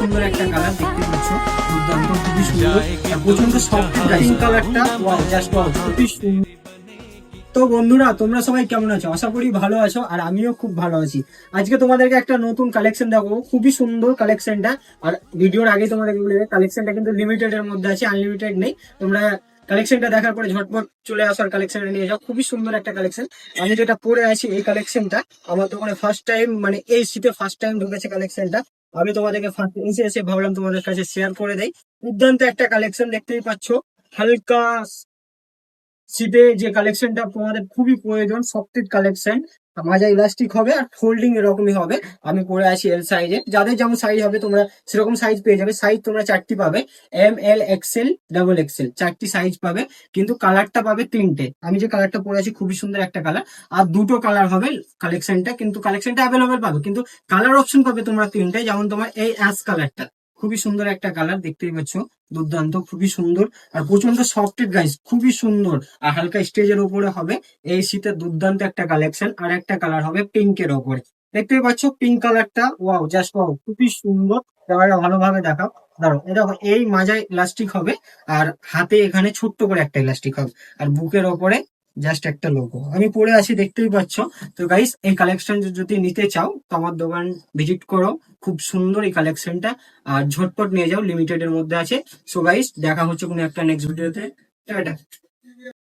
সুন্দর একটা কালার দেখতে পাচ্ছ, দুর্দান্ত, খুবই সুন্দর আর প্রচন্ড সফট পিঙ্ক কালারটা, ওয়াও জাস্ট ওয়াও, খুবই সুন্দর। তো বন্ধুরা, তোমরা সবাই কেমন আছো? আশা করি ভালো আছো, আর আমিও খুব ভালো আছি। আজকে তোমাদেরকে একটা নতুন কালেকশন দেখাবো, খুবই সুন্দর কালেকশনটা। আর ভিডিওর আগে তোমাদেরকে বলে কালেকশনটা কিন্তু লিমিটেড এর মধ্যে আছে, আনলিমিটেড নেই। তোমরা কালেকশনটা দেখার পরে ঝটপট চলে আসার কালেকশনটা নিয়ে যাও, খুবই সুন্দর একটা কালেকশন। আমি যেটা পরে আছি এই কালেকশনটা আমার দোকানে ফার্স্ট টাইম, মানে এই শীতে ফার্স্ট টাইম ঢুকেছে কালেকশনটা। আমি তোমাদেরকে ফার্স্ট এসে এসে ভাবলাম তোমাদের কাছে শেয়ার করে দেই। দুর্দান্ত একটা কালেকশন দেখতেই পাচ্ছ, হালকা শীতে যে কালেকশনটা তোমাদের খুবই প্রয়োজন, সফটের কালেকশন, মাজা ইলাস্টিক হবে আর ফোল্ডিং এরকমই হবে। আমি পরে আছি এল সাইজে, যাদের যেমন সাইজ হবে তোমরা সেরকম সাইজ পেয়ে যাবে। সাইজ তোমরা চারটি পাবে, এম, এল, এক্সেল, ডাবল এক্সেল, চারটি সাইজ পাবে। কিন্তু কালারটা পাবে তিনটে। আমি যে কালারটা পরে আছি খুবই সুন্দর একটা কালার, আর দুটো কালার হবে কালেকশনটা, কিন্তু কালেকশনটা অ্যাভেলেবেল পাবে, কিন্তু কালার অপশন পাবে তোমরা তিনটে। যেমন তোমার এই অ্যাশ কালারটা, খুবই সুন্দর একটা কালার দেখতেই পাচ্ছ, দুর্দান্ত, খুবই সুন্দর আর প্রচন্ড সফটেড গাইস, খুবই সুন্দর। আর হালকা স্টেজের উপরে হবে এই শীতের দুর্দান্ত একটা কালেকশন। আর একটা কালার হবে পিঙ্কের ওপরে, দেখতেই পাচ্ছ পিঙ্ক কালারটা, ওয়াও জাস্ট ওয়াও, খুবই সুন্দর। এবারে ভালোভাবে দেখাও, দাঁড়াও, এটা এই মাজায় ইলাস্টিক হবে, আর হাতে এখানে ছোট্ট করে একটা ইলাস্টিক হবে, আর বুকের ওপরে জাস্ট একটা লোগো আমি পরে আছি, দেখতেই পাচ্ছ। তো গাইস, এই কালেকশন যদি নিতে চাও তো আমার দোকান ভিজিট করো, খুব সুন্দর এই কালেকশনটা। আর ঝটপট নিয়ে যাও, লিমিটেড এর মধ্যে আছে। সো গাইস, দেখা হচ্ছে কোনো একটা নেক্সট ভিডিওতে। টাটা।